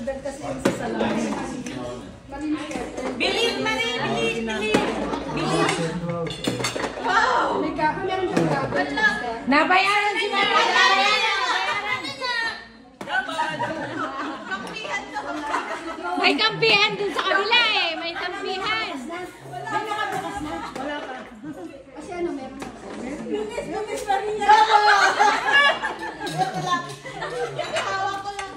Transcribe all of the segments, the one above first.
Matanggal kasi yung sa salamin. Bilis, Mari! Bilis! Wow! May kapo meron siyang kapo. Nabayaran si Mama! May kampihan dun sa kabila eh. May kampihan. Wala pa. Kasi ano, meron na. Bilis, Maria! Hawak ko lang.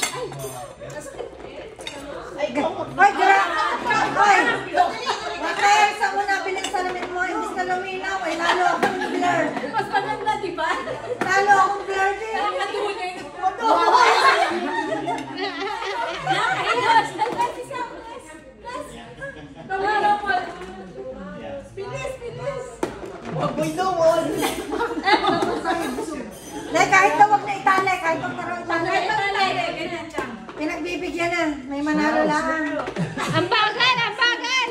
Ay, Hoy, hoy! Kaya sa una bilang salamin mo, imbis na luminaw, ay lalo akong blur. mas maganda, di ba? Lalo akong blur din. Natunay na po. Bilis! Waboy doon! Kahit daw wag na itali, kahit wag na itali. Pinagbibigyan na, may manalo lang. Ang bagal! Ang bagal!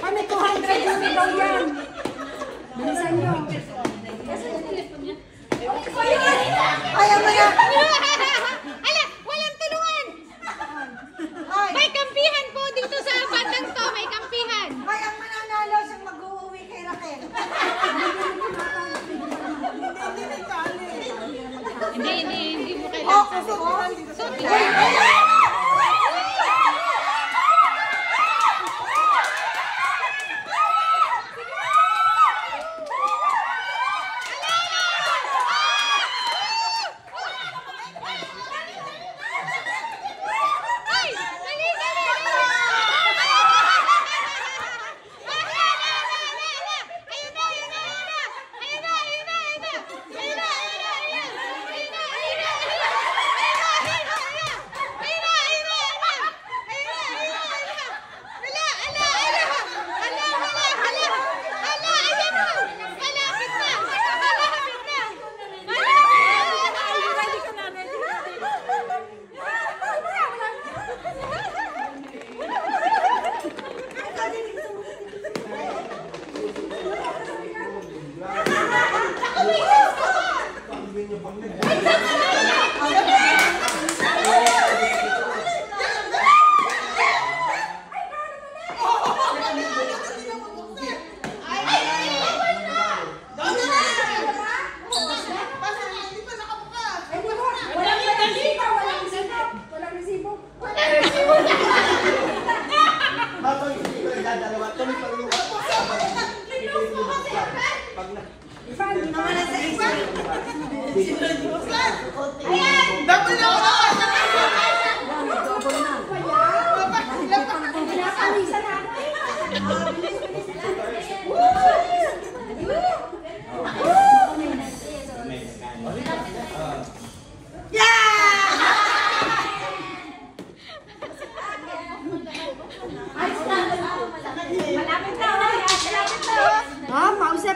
Ay, may 200 yung daw yan. Bilisan nyo. Ayaw mo na! Ala! Walang tulungan! Hoy! May kampihan po dito sa bandang to. May kampihan. Hoy, ang mananalo siyang mag-uuwi kay Raquel. Hindi mo Oh, kailangan. kusok!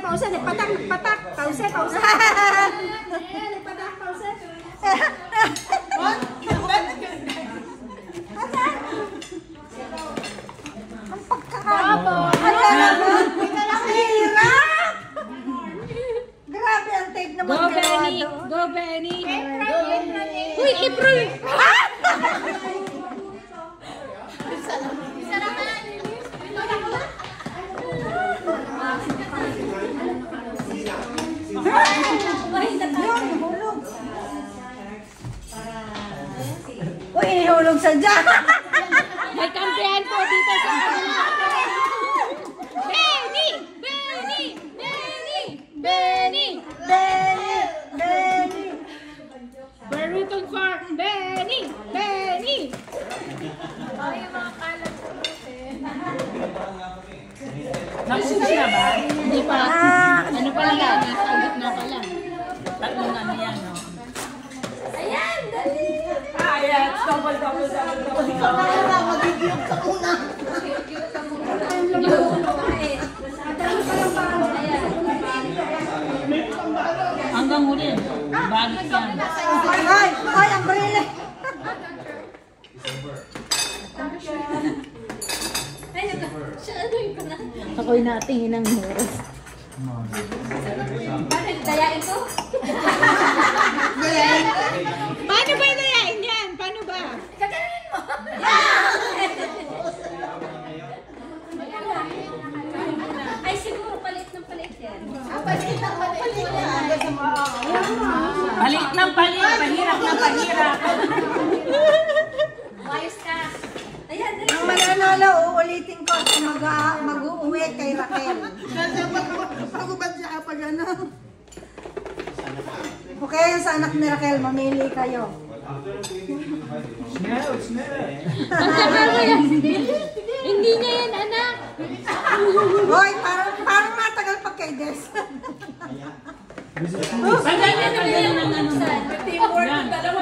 Pause, nagpatak. Pause. Nagpatak, pause. Ang pagkakabo. Ang hirap! Grabe ang tape naman. Go, Benny! Go, Benny! Uy, April! Uy, inihulog sa dyan! May kampihan po dito sa kanila. Benny! Benny! Benny! Benny! Benny! Benny! Burriton Farm! Benny! Benny! Ay, mga kalat ko. Nakuha na ba? Hindi pa. Ano pa lang? Nasa gitna pa lang. Tatlong ano yan, no? Ayan, dali! Ayan, double. Ikaw na lang, magigiyog sa una. Hanggang huli. Balik yan. Ay, ang brile. Siya, ano yung panahon? Ako'y natingin ng oras. Dayain ko? Paano ba dayain yan? Paano ba? Kaganin mo. Ay, siguro palit ng palit yan. Palit ng palit yan. Palit ng palit, pahirap ng pahirap. Ayos ka. Ayan, dali. Ang mananalo, uulitin ko sa mag-uuwi kay Raquel. Okay, sa anak ni Raquel, mamili kayo. Ang tagal mo yan. Hindi niya yan, anak. Hoy, parang matagal pa kay Des. Pagdali ng ano. Teamwork yung dalawa.